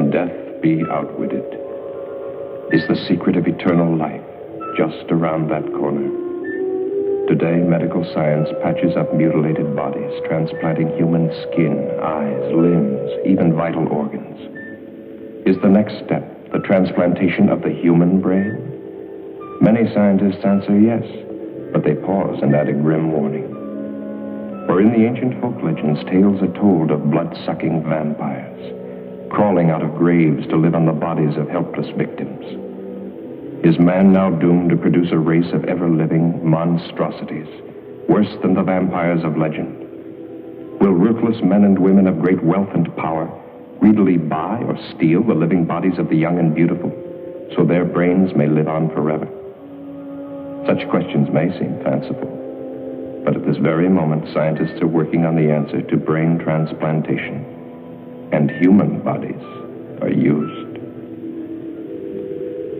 Can death be outwitted? Is the secret of eternal life just around that corner? Today, medical science patches up mutilated bodies, transplanting human skin, eyes, limbs, even vital organs. Is the next step the transplantation of the human brain? Many scientists answer yes, but they pause and add a grim warning. For in the ancient folk legends, tales are told of blood-sucking vampires, crawling out of graves to live on the bodies of helpless victims. Is man now doomed to produce a race of ever-living monstrosities, worse than the vampires of legend? Will ruthless men and women of great wealth and power greedily buy or steal the living bodies of the young and beautiful, so their brains may live on forever? Such questions may seem fanciful, but at this very moment, scientists are working on the answer to brain transplantation, and human bodies are used.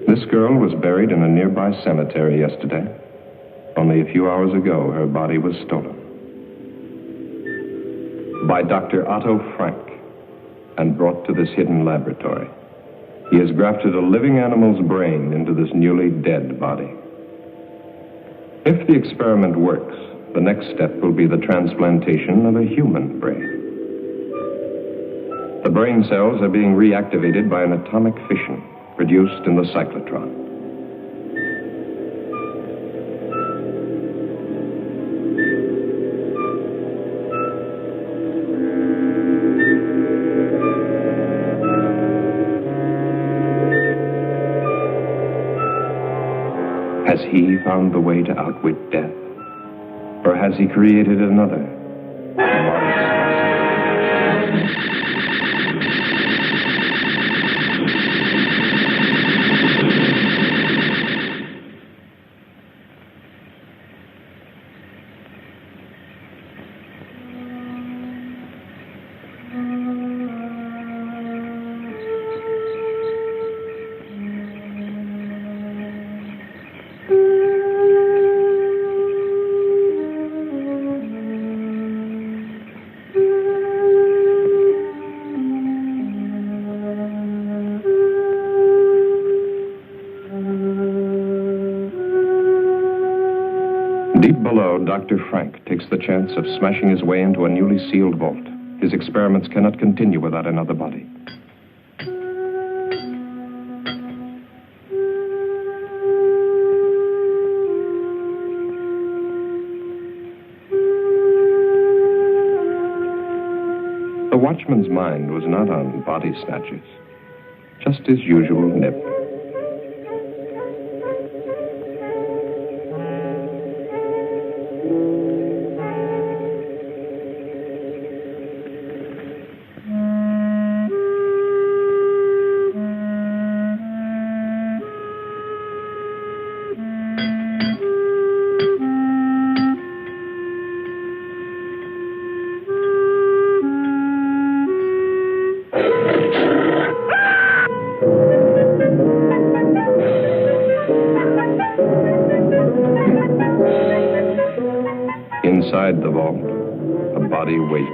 This girl was buried in a nearby cemetery yesterday. Only a few hours ago, her body was stolen. By Dr. Otto Frank, and brought to this hidden laboratory. He has grafted a living animal's brain into this newly dead body. If the experiment works, the next step will be the transplantation of a human brain. The brain cells are being reactivated by an atomic fission produced in the cyclotron. Has he found the way to outwit death? Or has he created another? Deep below, Dr. Frank takes the chance of smashing his way into a newly sealed vault. His experiments cannot continue without another body. The watchman's mind was not on body snatchers, just his usual nip. Inside the vault, a body waits.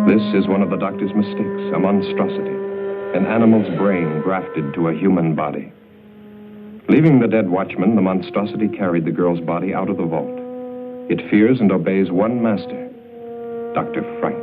This is one of the doctor's mistakes, a monstrosity. An animal's brain grafted to a human body. Leaving the dead watchman, the monstrosity carried the girl's body out of the vault. It fears and obeys one master, Dr. Frank.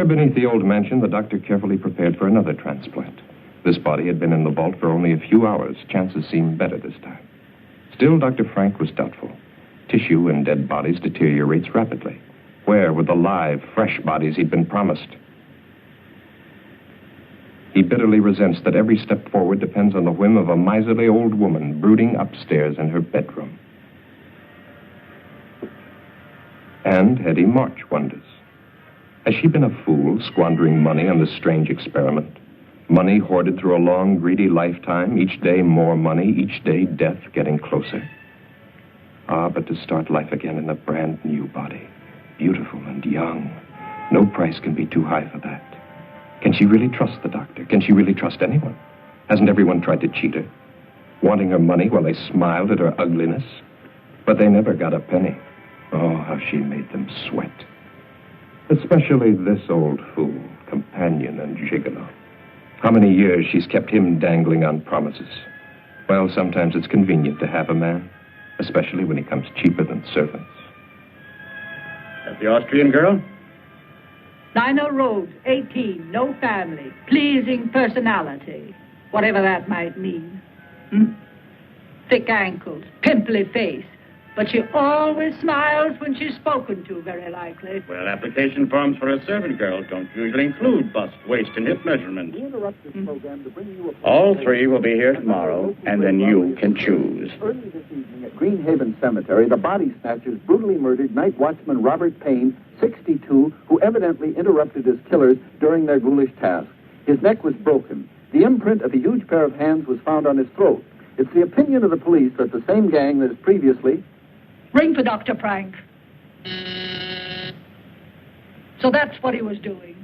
Here beneath the old mansion, the doctor carefully prepared for another transplant. This body had been in the vault for only a few hours. Chances seemed better this time. Still, Dr. Frank was doubtful. Tissue in dead bodies deteriorates rapidly. Where were the live, fresh bodies he'd been promised? He bitterly resents that every step forward depends on the whim of a miserly old woman brooding upstairs in her bedroom. And Hetty March wonders. Has she been a fool, squandering money on this strange experiment? Money hoarded through a long, greedy lifetime, each day more money, each day death getting closer. But to start life again in a brand new body, beautiful and young, no price can be too high for that. Can she really trust the doctor? Can she really trust anyone? Hasn't everyone tried to cheat her? Wanting her money while they smiled at her ugliness? But they never got a penny. Oh, how she made them sweat. Especially this old fool, companion and gigolo. How many years she's kept him dangling on promises. Well, sometimes it's convenient to have a man, especially when he comes cheaper than servants. That the Austrian girl? Lionel Rhodes, 18, no family, pleasing personality, whatever that might mean. Thick ankles, pimply face, but she always smiles when she's spoken to, very likely. Well, application forms for a servant girl don't usually include bust, waist, and hip measurements. All three will be here tomorrow, and then you can choose. Early this evening at Greenhaven Cemetery, the body snatchers brutally murdered night watchman Robert Payne, 62, who evidently interrupted his killers during their ghoulish task. His neck was broken. The imprint of a huge pair of hands was found on his throat. It's the opinion of the police that the same gang that has previously... Ring for Dr. Frank. So that's what he was doing.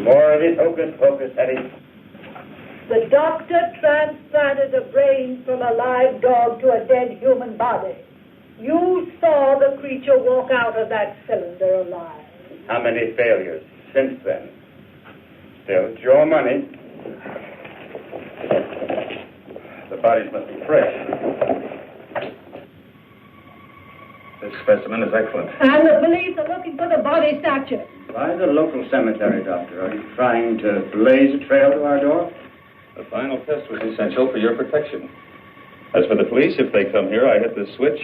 More of it, hocus pocus, Hetty. The doctor transplanted a brain from a live dog to a dead human body. You saw the creature walk out of that cylinder alive. How many failures since then? Still, it's your money. The bodies must be fresh. This specimen is excellent. And the police are looking for the body snatcher. Why the local cemetery, Doctor? Are you trying to blaze a trail to our door? The final test was essential for your protection. As for the police, if they come here, I hit the switch,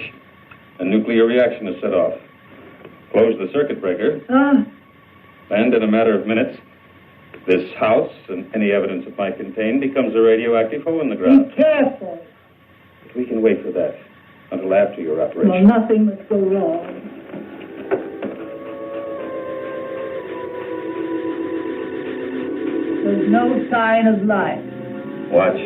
a nuclear reaction is set off. Close the circuit breaker, and in a matter of minutes, this house and any evidence it might contain becomes a radioactive hole in the ground. Be careful. But we can wait for that until after your operation. Well, nothing must go wrong. There's no sign of life. Watch.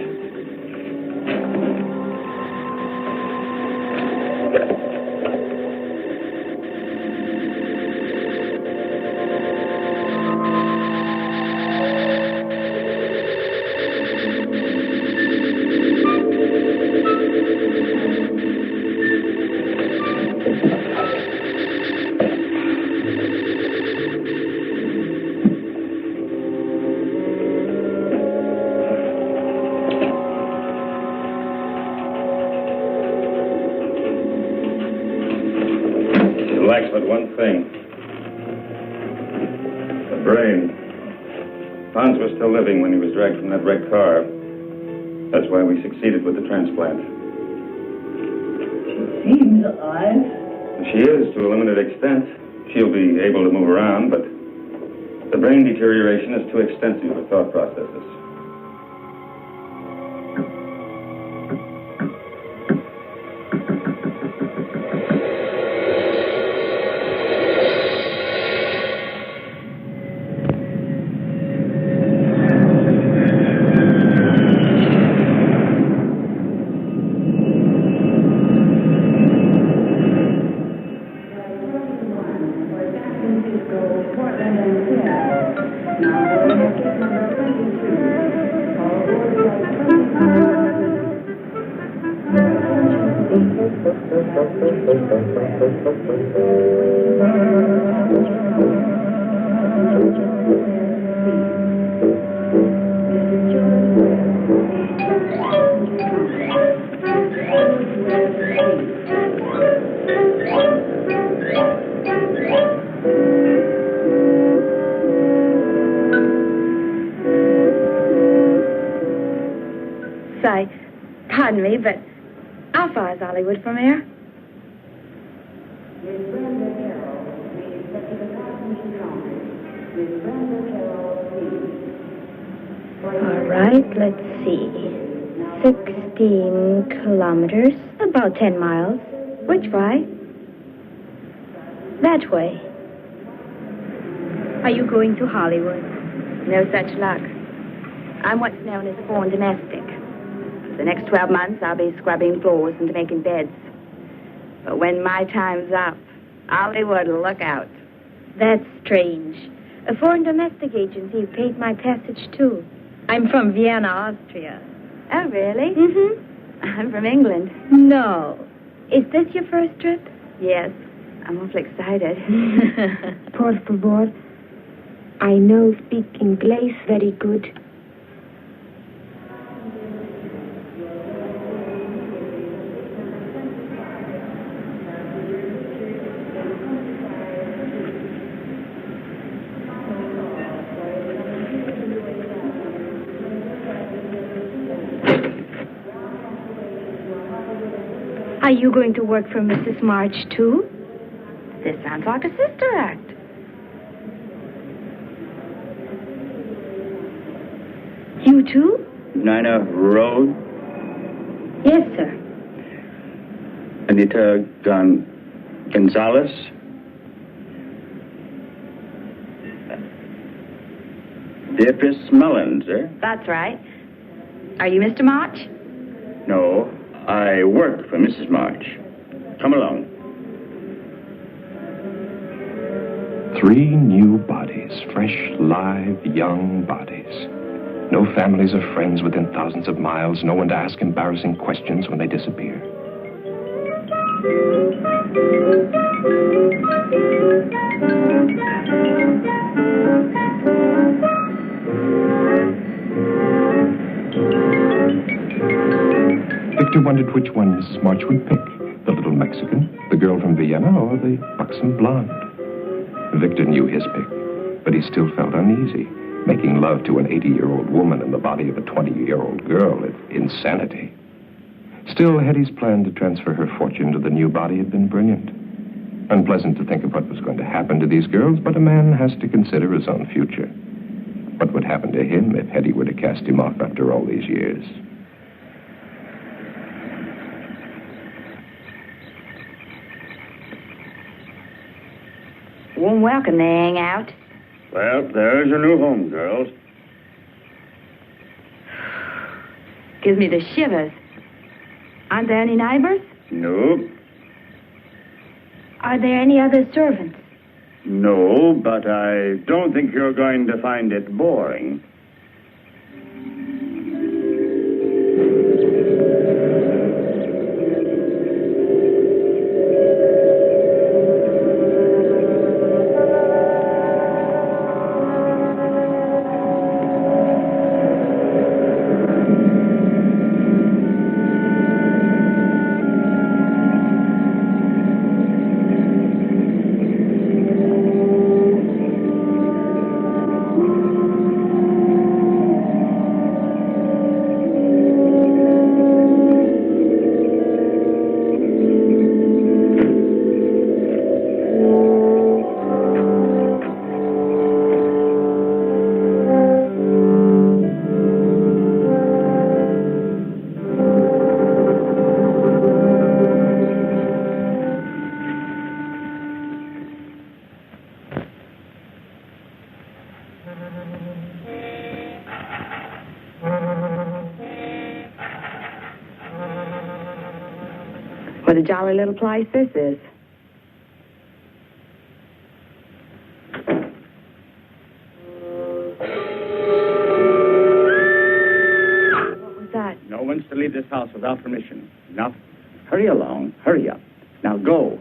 but one thing. The brain. Hans was still living when he was dragged from that red car. That's why we succeeded with the transplant. She seems alive. She is, to a limited extent. She'll be able to move around, but the brain deterioration is too extensive for thought processes. Pardon me, but how far is Hollywood from here? All right, let's see. 16 kilometers, about 10 miles. Which way? That way. Are you going to Hollywood? No such luck. I'm what's known as a foreign domestic. For the next 12 months, I'll be scrubbing floors and making beds. But when my time's up, Hollywood will look out. That's strange. A foreign domestic agency paid my passage, too. I'm from Vienna, Austria. Oh, really? Mm-hmm. I'm from England. No. Is this your first trip? Yes. I'm awfully excited. Por favor. I know speak English very good. Are you going to work for Mrs. March, too? This sounds like a sister act. You, too? Nina Road? Yes, sir. Anita Gonzalez? Beatrice Mullins, eh? That's right. Are you Mr. March? No, I work for Mrs. March. Come along. 3 new bodies, fresh, live, young bodies. No families or friends within thousands of miles. No one to ask embarrassing questions when they disappear. Victor wondered which one Mrs. March would pick. The little Mexican, the girl from Vienna, or the buxom blonde. Victor knew his pick, but he still felt uneasy. Making love to an 80-year-old woman in the body of a 20-year-old girl is insanity. Still, Hetty's plan to transfer her fortune to the new body had been brilliant. Unpleasant to think of what was going to happen to these girls, but a man has to consider his own future. What would happen to him if Hetty were to cast him off after all these years? Warm welcome they hang out. Well, there's your new home, girls. Gives me the shivers. Aren't there any neighbors? No. Are there any other servants? No, but I don't think you're going to find it boring. What a jolly little place this is. What was that? No one's to leave this house without permission. Now, hurry along. Hurry up. Now, go.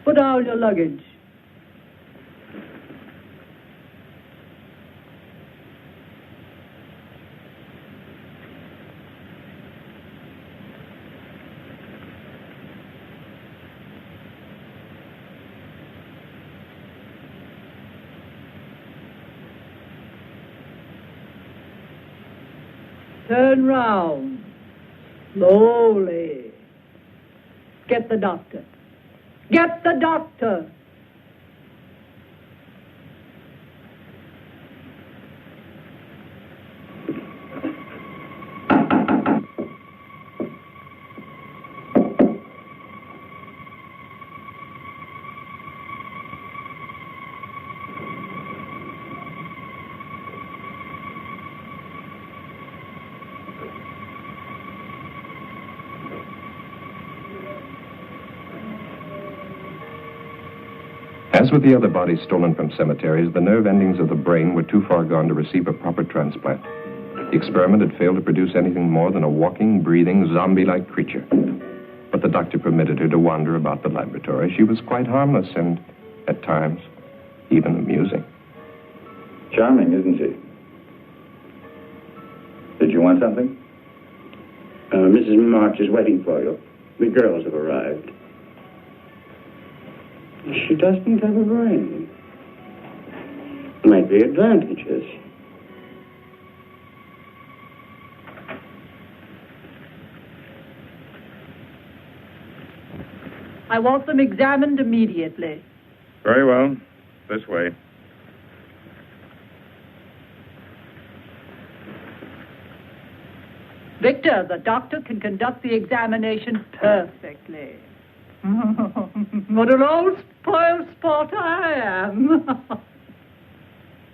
Put down your luggage. Turn round. Slowly. Get the doctor. Get the doctor. As with the other bodies stolen from cemeteries, the nerve endings of the brain were too far gone to receive a proper transplant. The experiment had failed to produce anything more than a walking, breathing, zombie-like creature. But the doctor permitted her to wander about the laboratory. She was quite harmless and, at times, even amusing. Charming, isn't she? Did you want something? Mrs. March is waiting for you. The girls have arrived. She doesn't have a brain. Might be advantages. I want them examined immediately. Very well. This way. Victor, the doctor can conduct the examination perfectly. What an old spoiled sport I am.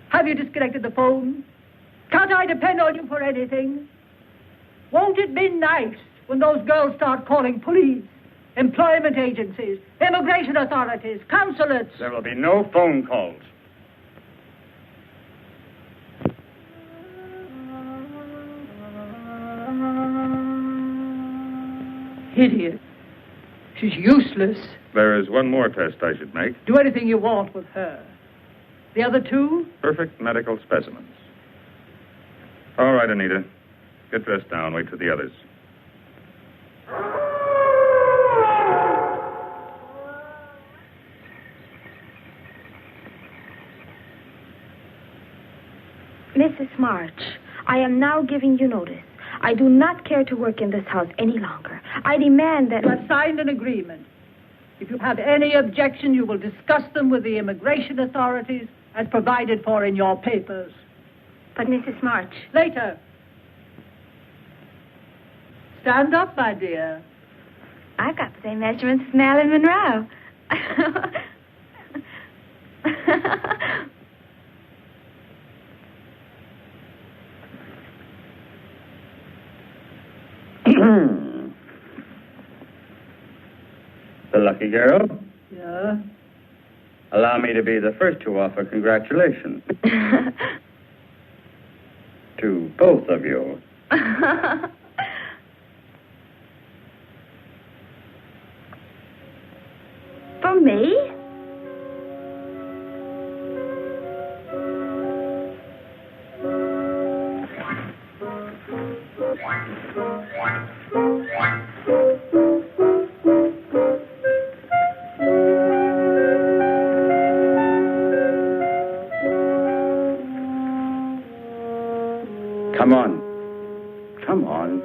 Have you disconnected the phone? Can't I depend on you for anything? Won't it be nice when those girls start calling police, employment agencies, immigration authorities, consulates? There will be no phone calls. Idiot. She's useless. There is one more test I should make. Do anything you want with her. The other two? Perfect medical specimens. All right, Anita. Get dressed now and wait for the others. Mrs. March, I am now giving you notice. I do not care to work in this house any longer. I demand that... You have signed an agreement. If you have any objection, you will discuss them with the immigration authorities as provided for in your papers. But, Mrs. March... Later. Stand up, my dear. I've got the same measurements as Marilyn Monroe. The lucky girl. Yeah? Allow me to be the first to offer congratulations. To both of you. For me? Come on. Come on.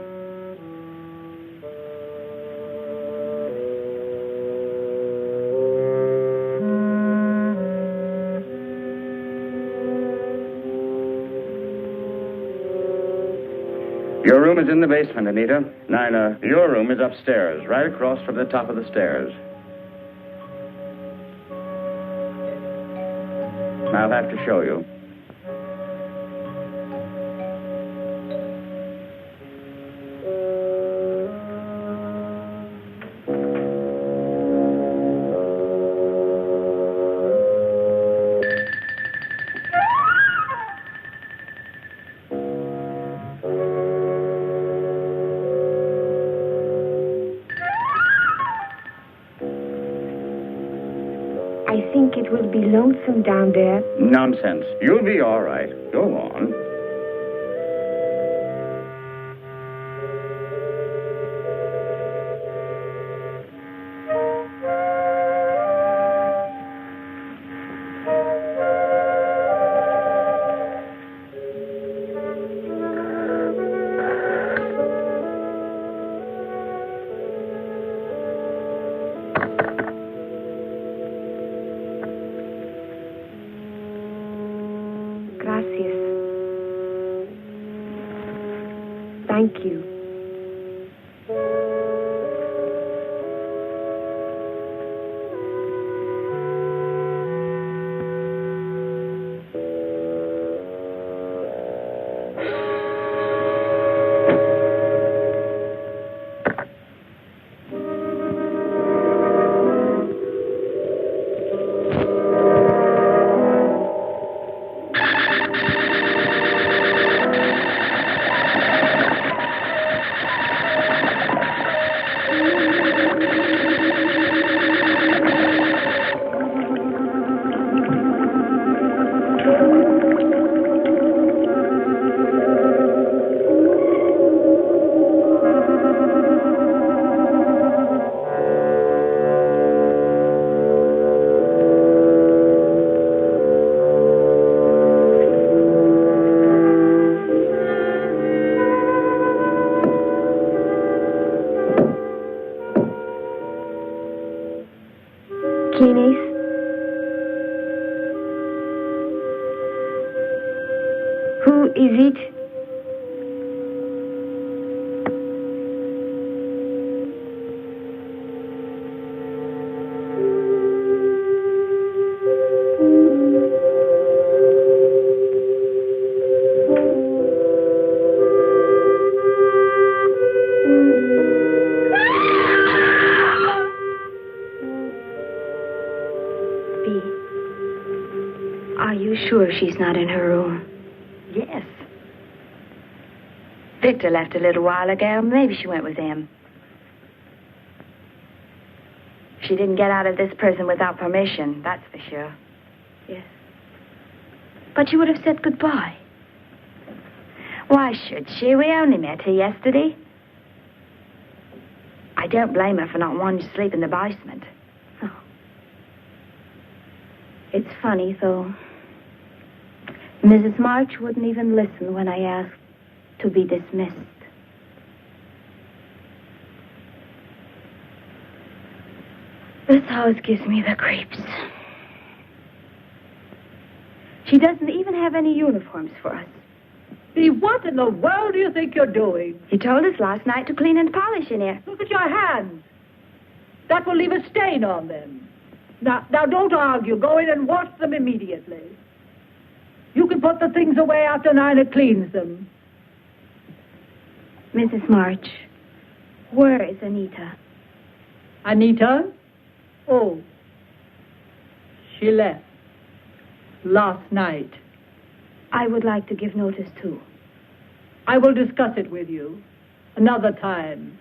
Your room is in the basement, Anita. Nina, your room is upstairs, right across from the top of the stairs. I'll have to show you. I think it will be lonesome down there. Nonsense. You'll be all right. Go on. Thank you. Who is it? Are you sure she's not in her room? Yes. Victor left a little while ago. Maybe she went with him. She didn't get out of this prison without permission, that's for sure. Yes. But you would have said goodbye. Why should she? We only met her yesterday. I don't blame her for not wanting to sleep in the basement. Oh. It's funny, though. Mrs. March wouldn't even listen when I asked to be dismissed. This house gives me the creeps. She doesn't even have any uniforms for us. Bea, what in the world do you think you're doing? You told us last night to clean and polish in here. Look at your hands. That will leave a stain on them. Now, don't argue. Go in and wash them immediately. You can put the things away after Nina cleans them. Mrs. March, where is Anita? Anita? Oh. She left. Last night. I would like to give notice, too. I will discuss it with you another time.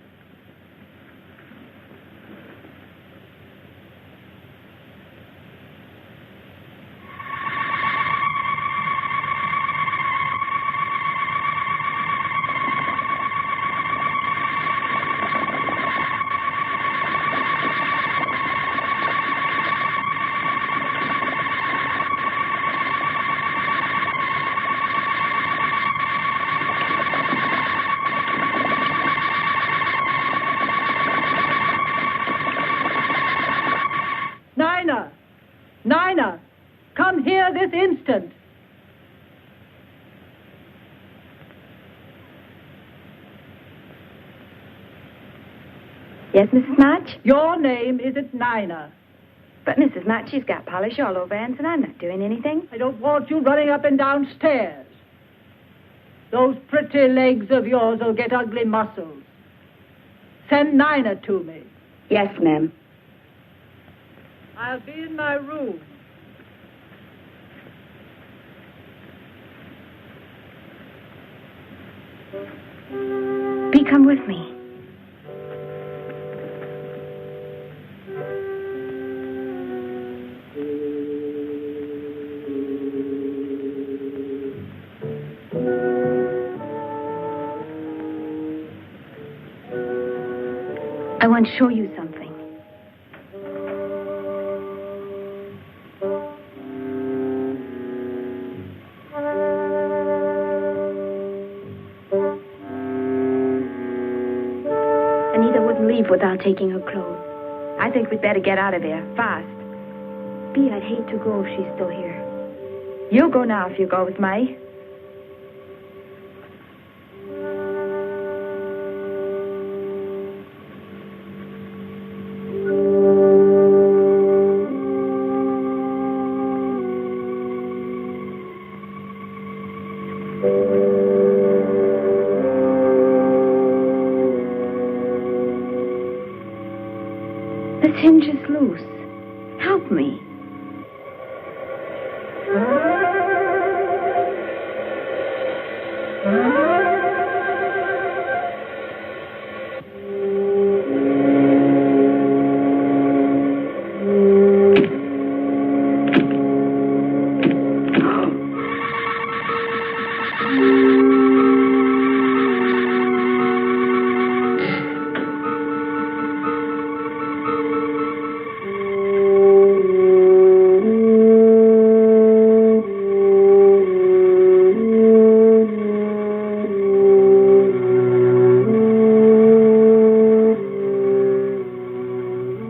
Yes, Mrs. March? Your name isn't Nina. But Mrs. March, she's got polish all over hands, and I'm not doing anything. I don't want you running up and down stairs. Those pretty legs of yours will get ugly muscles. Send Nina to me. Yes, ma'am. I'll be in my room. Bee, come with me. I want to show you something. Anita wouldn't leave without taking her clothes. I think we'd better get out of here, fast. Bee, I'd hate to go if she's still here. You go now if you go with me. This hinge is loose. Help me.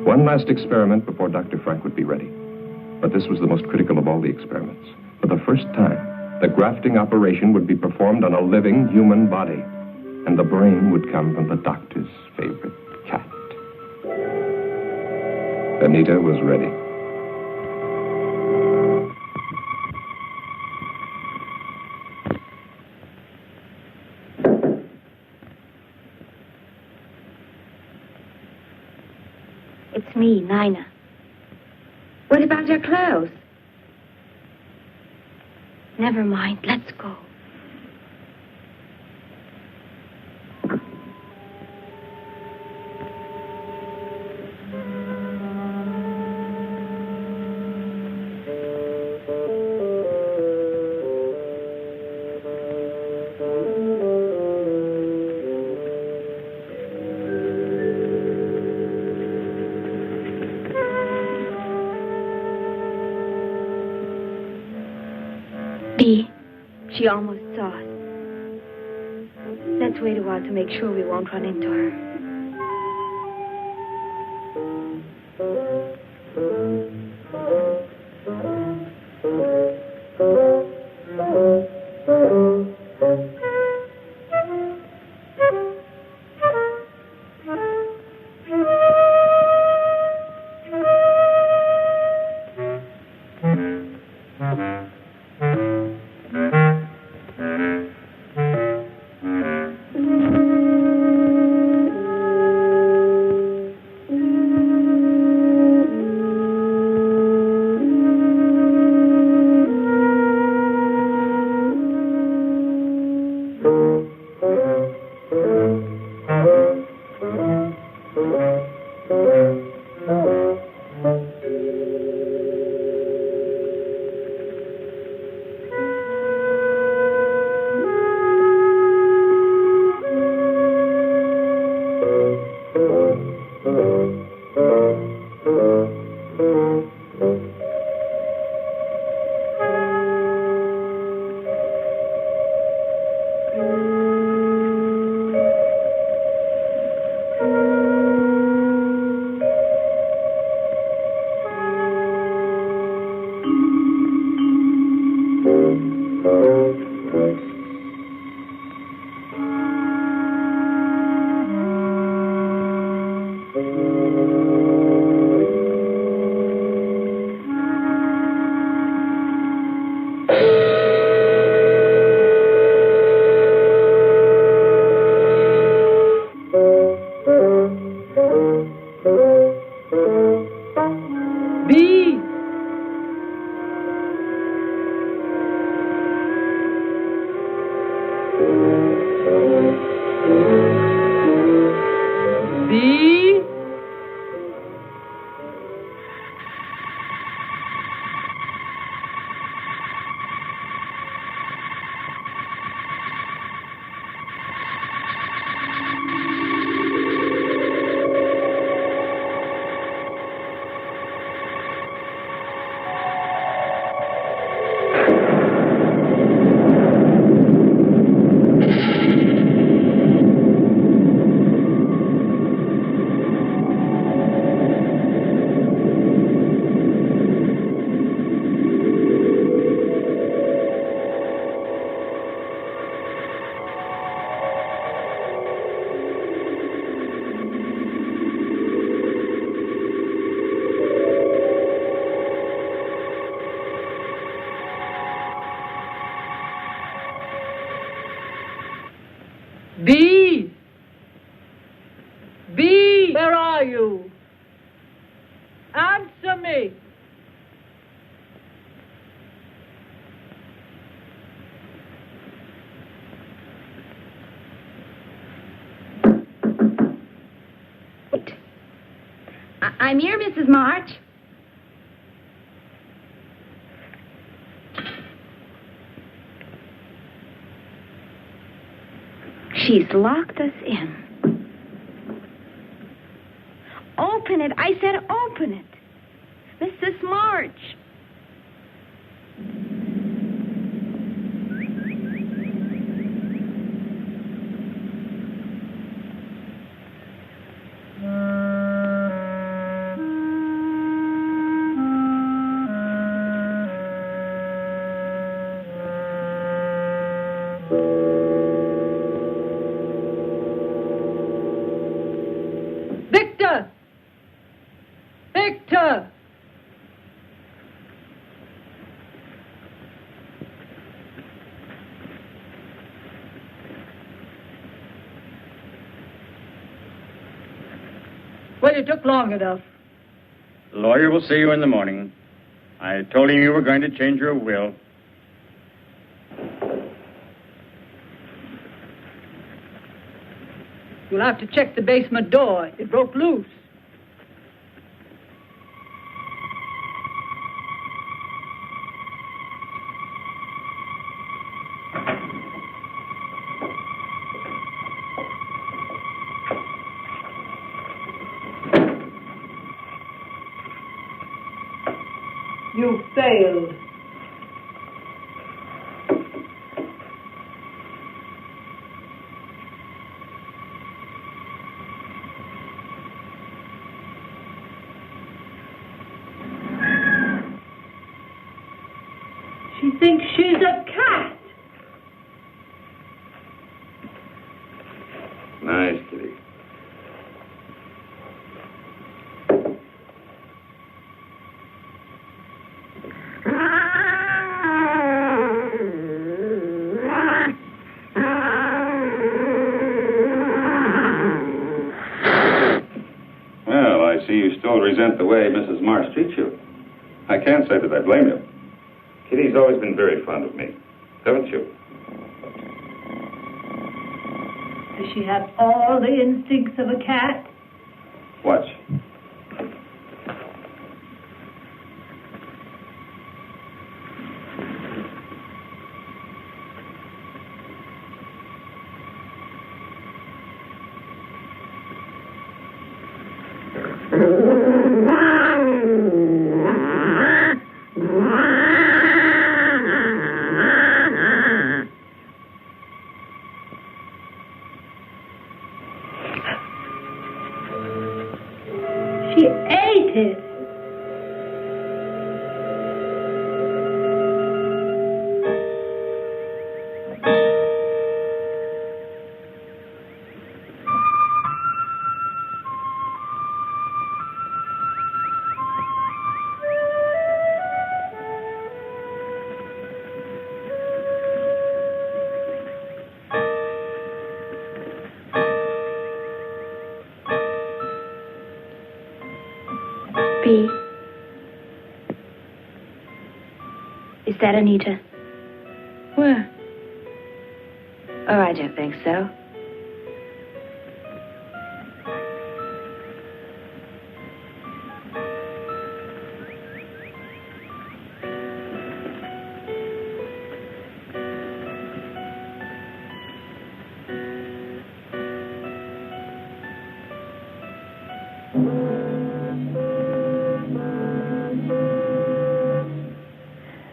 One last experiment before Dr. Frank would be ready. But this was the most critical of all the experiments. For the first time, the grafting operation would be performed on a living human body, and the brain would come from the doctor's favorite cat. Anita was ready. It's me, Nina. What about your clothes? Never mind. Let's go. Bee, she almost saw us. Let's wait a while to make sure we won't run into her. B! B! Where are you? Answer me! I'm here, Mrs. March. She's locked us in. Open it. I said open it. Mrs. March. Victor! Victor! Well, it took long enough. The lawyer will see you in the morning. I told him you were going to change your will. You'll have to check the basement door. It broke loose. You failed. She thinks she's a cat. Nice, kitty. Well, I see you still resent the way Mrs. Marsh treats you. I can't say that I blame you. Kitty's always been very fond of me, haven't you? Does she have all the instincts of a cat? Watch. She ate it. B. Is that Anita? Where? Oh, I don't think so.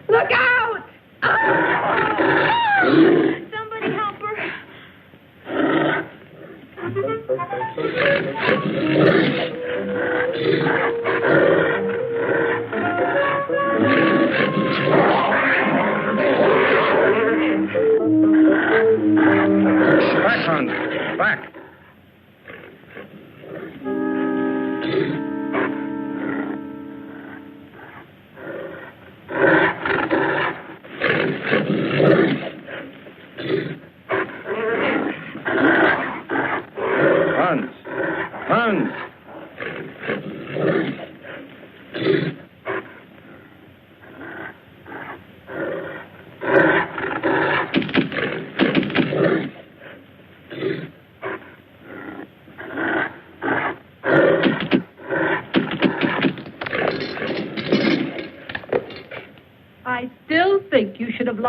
Look out! Somebody help her. Back, Hans. Back.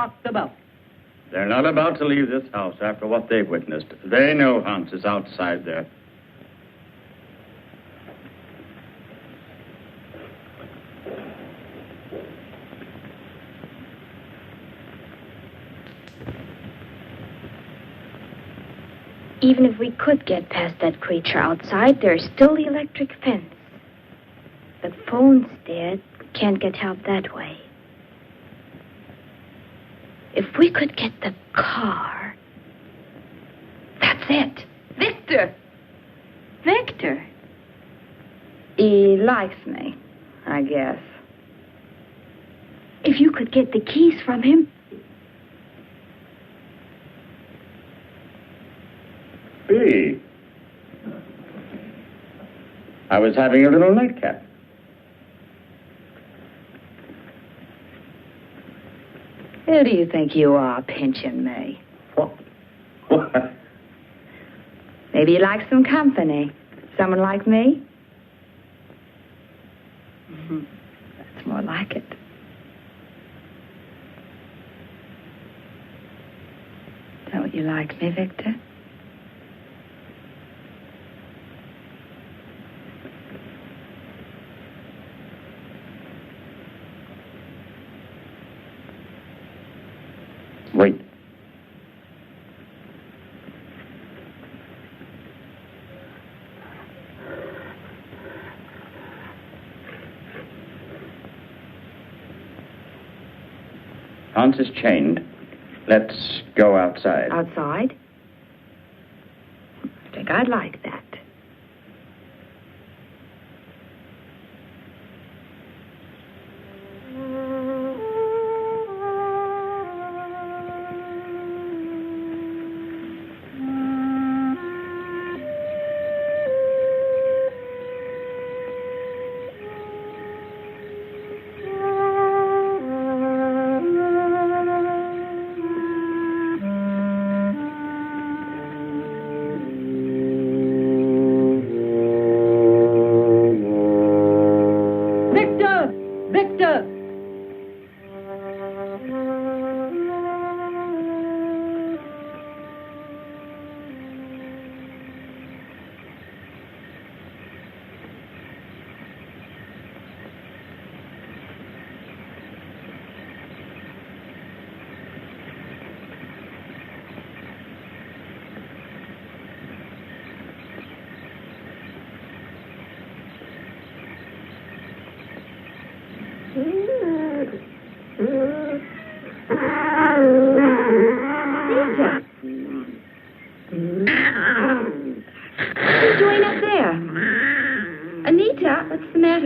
lock them up. They're not about to leave this house after what they've witnessed. They know Hans is outside there. Even if we could get past that creature outside, there's still the electric fence. The phone's dead. Can't get help that way. If we could get the car... That's it. Victor! Victor? He likes me, I guess. If you could get the keys from him... B. I was having a little nightcap. Who do you think you are, pinching me? What? What? Maybe you like some company. Someone like me? That's more like it. Don't you like me, Victor? Wait. Hans is chained. Let's go outside. Outside? I think I'd like that.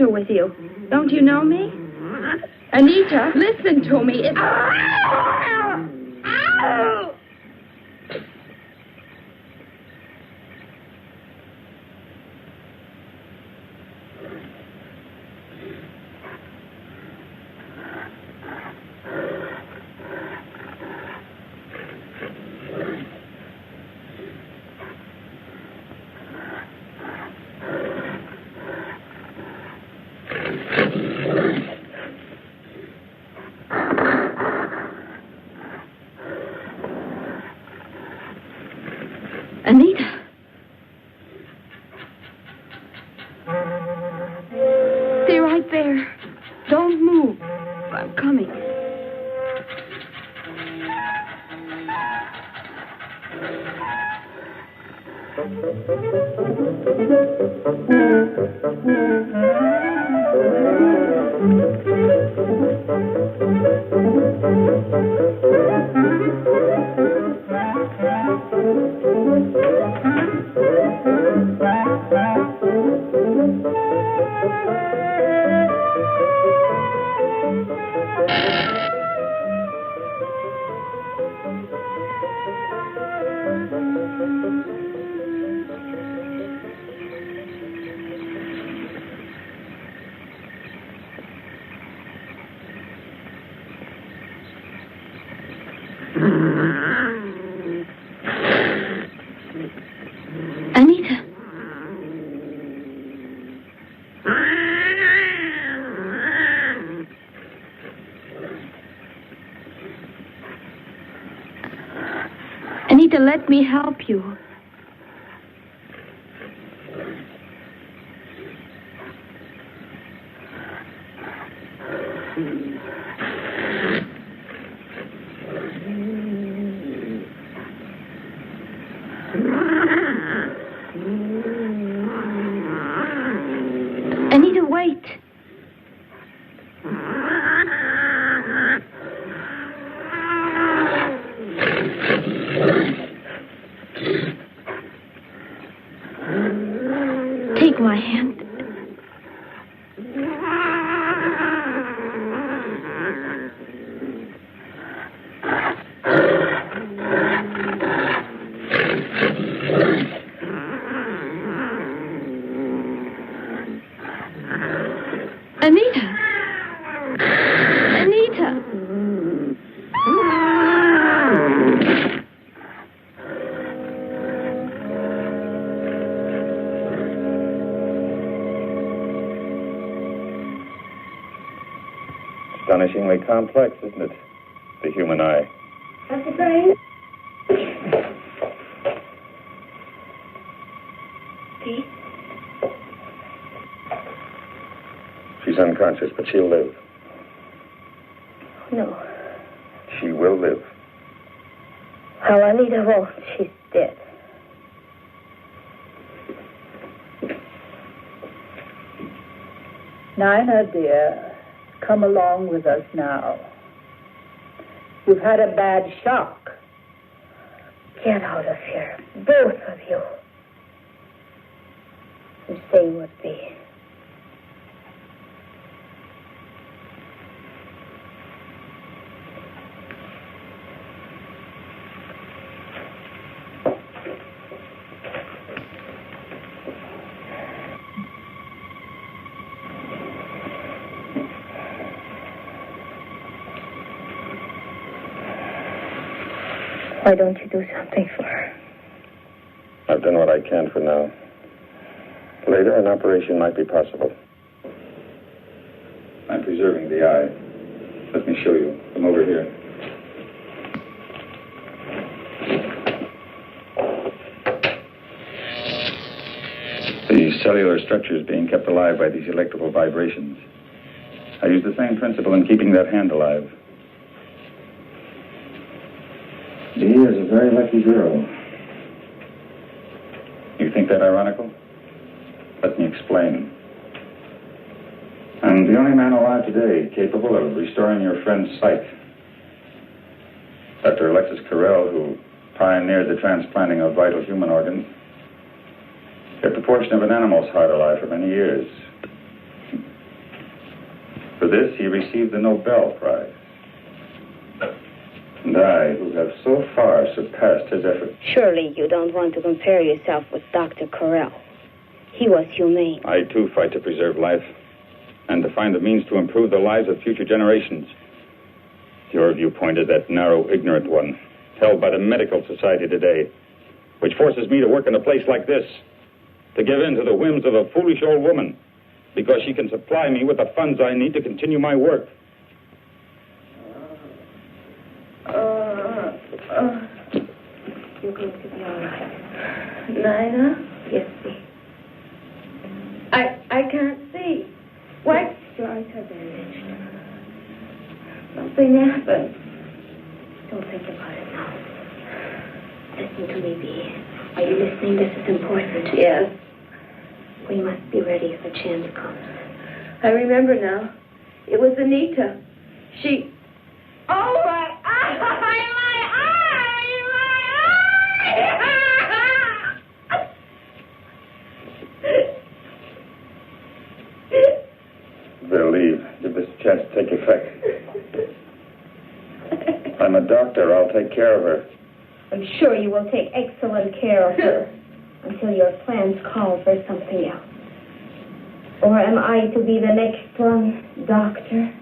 With you. Don't you know me? Anita, listen to me. It's... Anita. Stay right there. Don't move. I'm coming. Anita, let me help you. Anita, wait. Take my hand. Anita. Anita. Astonishingly complex, isn't it? The human eye. Dr. Brain? Pete? She's unconscious, but she'll live. No. She will live. Oh, Anita won't. She's dead. Nina, dear, come along with us now. You've had a bad shock. Get out of here, both of you. And say what be. Why don't you do something for her? I've done what I can for now. Later, an operation might be possible. I'm preserving the eye. Let me show you. Come over here. The cellular structure is being kept alive by these electrical vibrations. I use the same principle in keeping that hand alive. She is a very lucky girl. You think that ironical? Let me explain. I'm the only man alive today capable of restoring your friend's sight. Dr. Alexis Carrel, who pioneered the transplanting of vital human organs, kept a portion of an animal's heart alive for many years. For this, he received the Nobel Prize. And I, who have so far surpassed his efforts. Surely you don't want to compare yourself with Dr. Carrel. He was humane. I, too, fight to preserve life and to find the means to improve the lives of future generations. Your viewpoint is that narrow, ignorant one, held by the medical society today, which forces me to work in a place like this, to give in to the whims of a foolish old woman, because she can supply me with the funds I need to continue my work. You're going to be all right. Nina? Yes, see. I can't see. What? Your eyes are bandaged. Something happened. Don't think about it now. Listen to me, Bee. Are you listening? This is important. Yes. We must be ready if a chance comes. I remember now. It was Anita. She... Oh, my eye! My eye! They'll leave. Give this a chance to take effect. I'm a doctor. I'll take care of her. I'm sure you will take excellent care of her until your plans call for something else. Or am I to be the next one, doctor?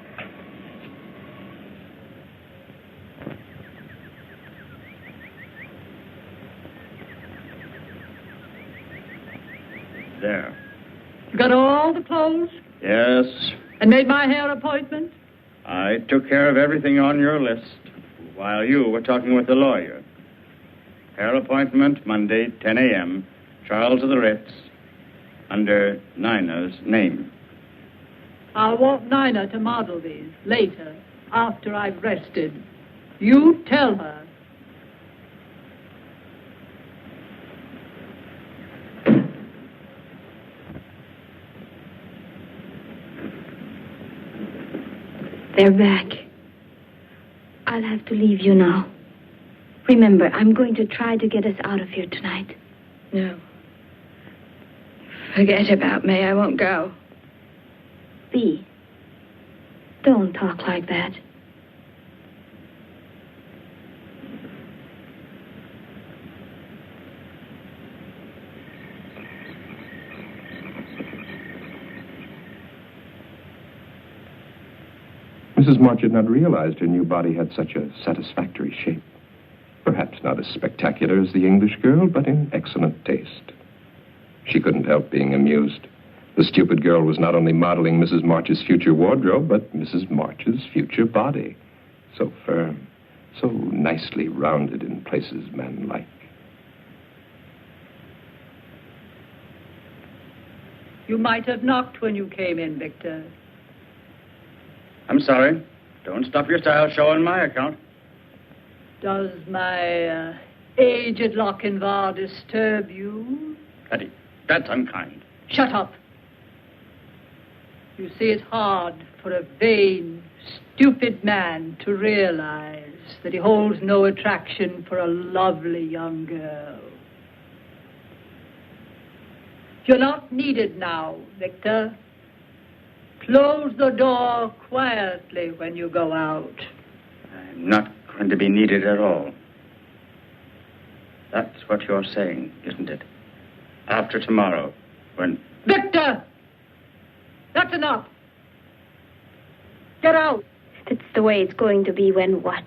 There. You got all the clothes? Yes. And made my hair appointment? I took care of everything on your list while you were talking with the lawyer. Hair appointment Monday, 10 a.m. Charles of the Ritz, under Nina's name. I'll want Nina to model these later, after I've rested. You tell her. They're back. I'll have to leave you now. Remember, I'm going to try to get us out of here tonight. No. Forget about me. I won't go. Bea, don't talk like that. Mrs. March had not realized her new body had such a satisfactory shape. Perhaps not as spectacular as the English girl, but in excellent taste. She couldn't help being amused. The stupid girl was not only modeling Mrs. March's future wardrobe, but Mrs. March's future body. So firm, so nicely rounded in places men like. You might have knocked when you came in, Victor. I'm sorry. Don't stop your style show on my account. Does my aged Lochinvar disturb you? Hetty, that's unkind. Shut up. You see, it's hard for a vain, stupid man to realize that he holds no attraction for a lovely young girl. You're not needed now, Victor. Close the door quietly when you go out. I'm not going to be needed at all. That's what you're saying, isn't it? After tomorrow, when... Victor! That's enough. Get out. That's the way it's going to be when what?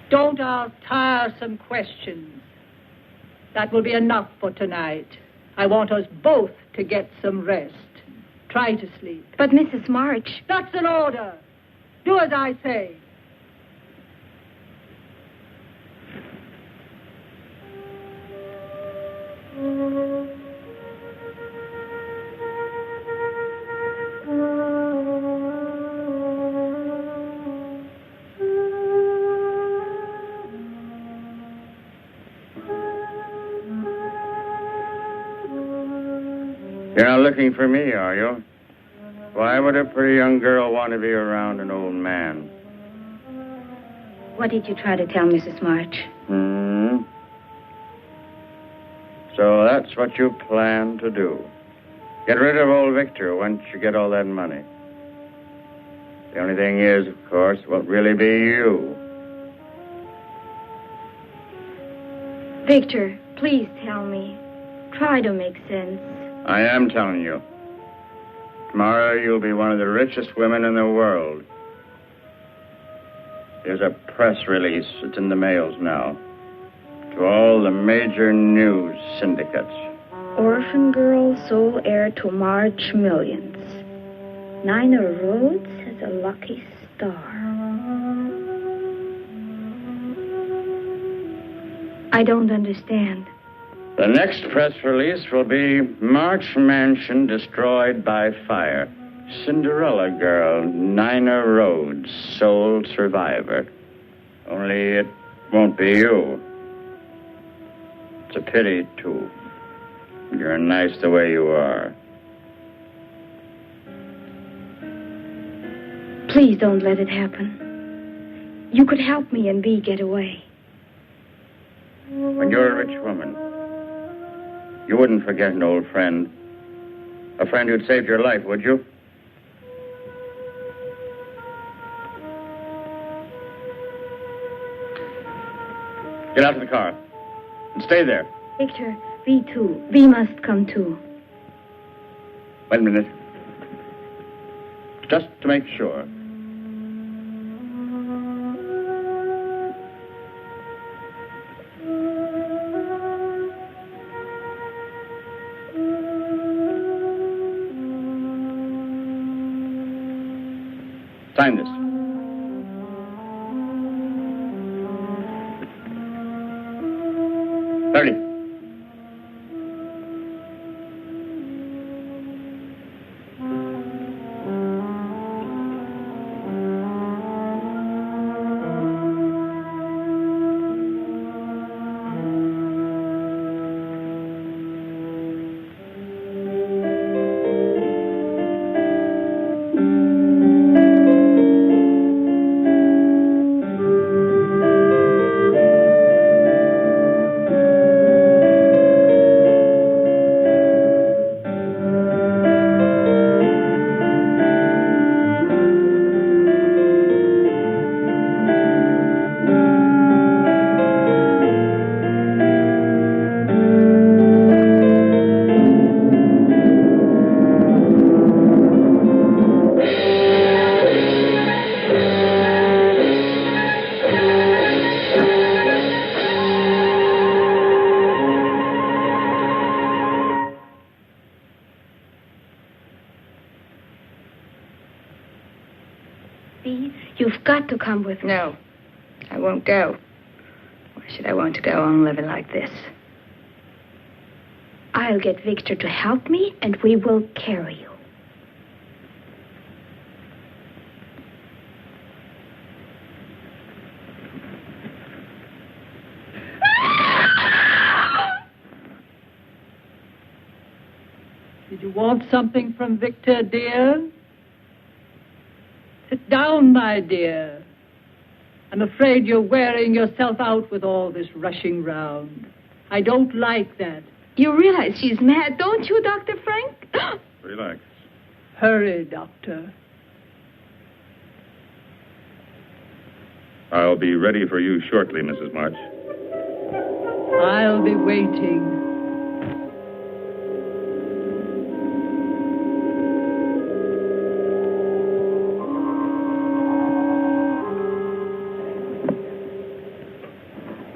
Don't ask tiresome questions. That will be enough for tonight. I want us both to get some rest. Try to sleep. But Mrs. March... That's an order. Do as I say. You're not looking for me, are you? Why would a pretty young girl want to be around an old man? What did you try to tell Mrs. March? So that's what you plan to do. Get rid of old Victor once you get all that money. The only thing is, of course, it won't really be you. Victor, please tell me. Try to make sense. I am telling you. Tomorrow you'll be one of the richest women in the world. There's a press release. It's in the mails now. To all the major news syndicates. Orphan girl, sole heir to March millions. Nina Rhodes has a lucky star. I don't understand. The next press release will be March Mansion destroyed by fire. Cinderella girl, Nina Rhodes, sole survivor. Only it won't be you. It's a pity, too. You're nice the way you are. Please don't let it happen. You could help me and Bea get away. When you're a rich woman, you wouldn't forget an old friend. A friend who'd saved your life, would you? Get out of the car. And stay there. Victor, Bea too. Bea must come too. Wait a minute. Just to make sure. Sign this. Hurry. You've got to come with me. No, I won't go. Why should I want to go on living like this? I'll get Victor to help me, and we will carry you. Did you want something from Victor, dear? Sit down, my dear. I'm afraid you're wearing yourself out with all this rushing round. I don't like that. You realize she's mad, don't you, Dr. Frank? Relax. Hurry, Doctor. I'll be ready for you shortly, Mrs. March. I'll be waiting.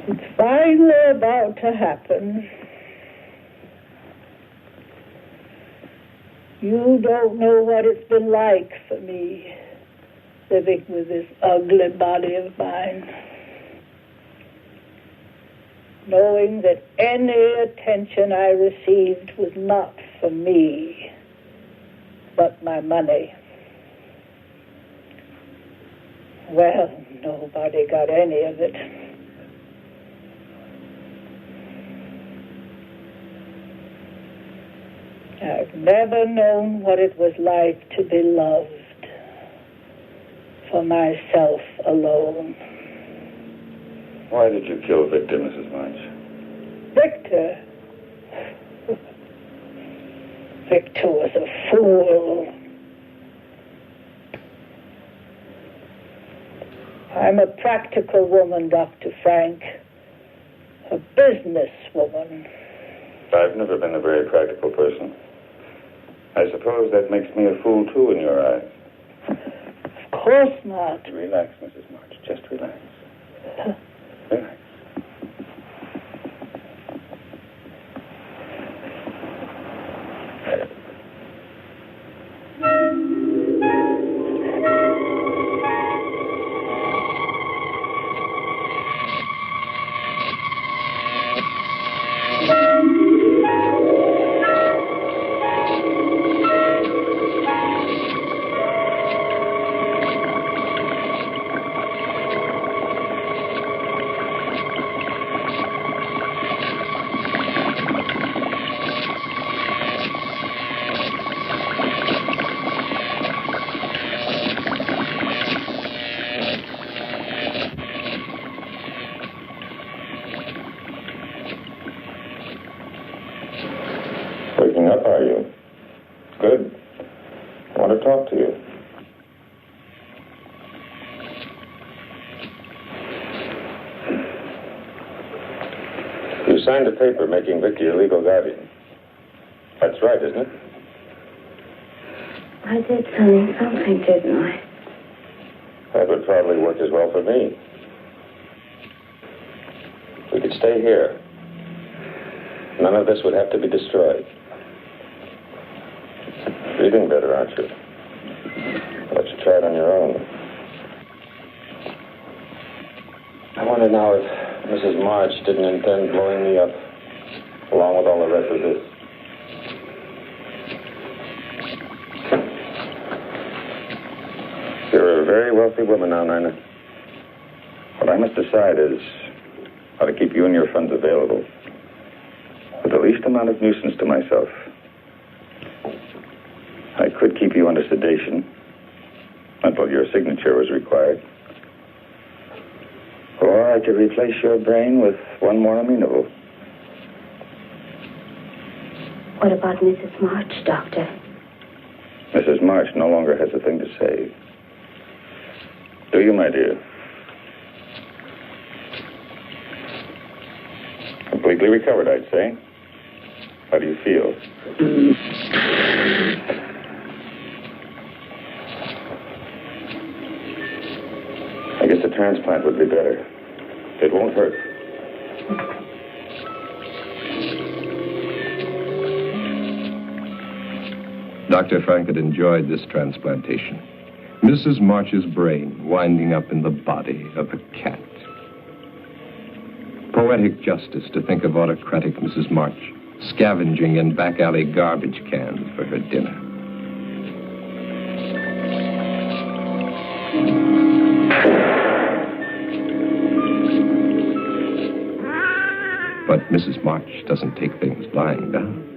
It's finally about to happen. You don't know what it's been like for me, living with this ugly body of mine. Knowing that any attention I received was not for me, but my money. Well, nobody got any of it. I've never known what it was like to be loved for myself alone. Why did you kill Victor, Mrs. March? Victor? Victor was a fool. I'm a practical woman, Dr. Frank. A business woman. I've never been a very practical person. I suppose that makes me a fool, too, in your eyes. Of course not. Relax, Mrs. March. Just relax. Relax. Waking up, are you? Good. I want to talk to you. You signed a paper making Vicky your legal guardian. That's right, isn't it? I did sign something, didn't I? That would probably work as well for me. We could stay here. None of this would have to be destroyed. Breathing better, aren't you? I'll let you try it on your own. I wonder now if Mrs. March didn't intend blowing me up, along with all the rest of this. You're a very wealthy woman now, Nina. What I must decide is how to keep you and your funds available with the least amount of nuisance to myself. I could keep you under sedation until your signature was required. Or I could replace your brain with one more amenable. What about Mrs. March, Doctor? Mrs. March no longer has a thing to say. Do you, my dear? Completely recovered, I'd say. How do you feel? I guess a transplant would be better. It won't hurt. Dr. Frank had enjoyed this transplantation. Mrs. March's brain winding up in the body of a cat. Poetic justice to think of autocratic Mrs. March scavenging in back alley garbage cans for her dinner. But Mrs. March doesn't take things lying down.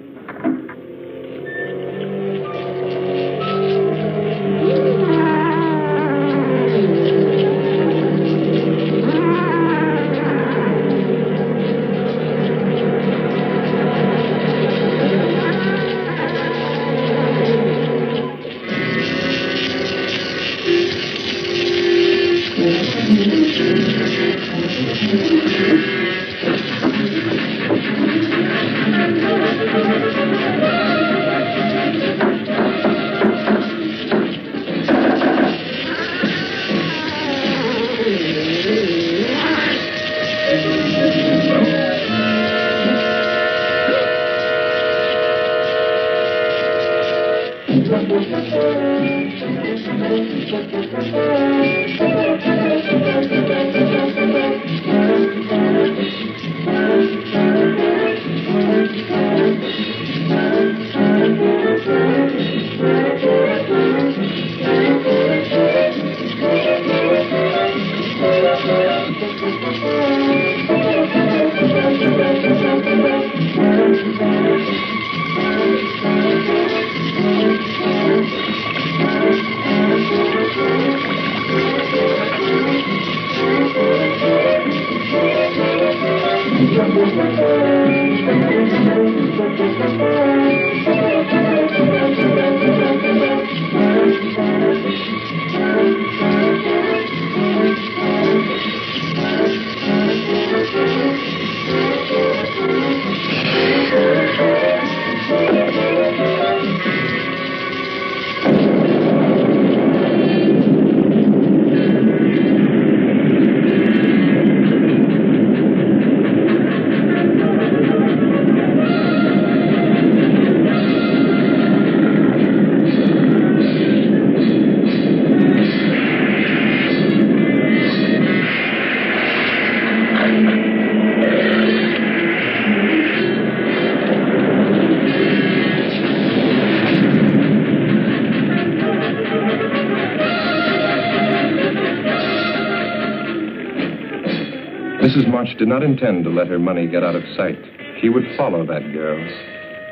Mrs. March did not intend to let her money get out of sight. She would follow that girl.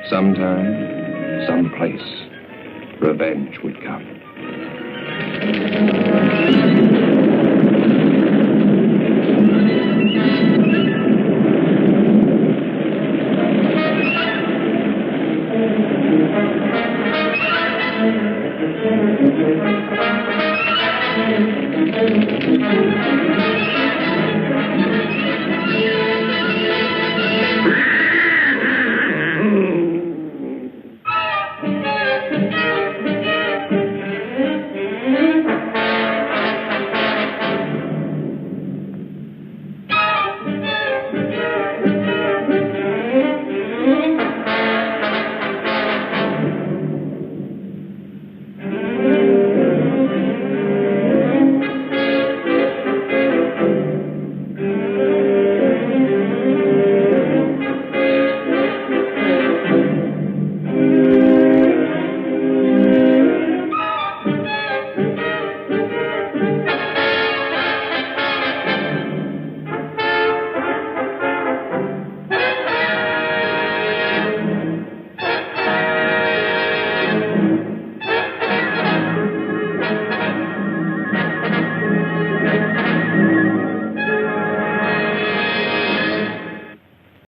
Sometime, someplace, revenge would come.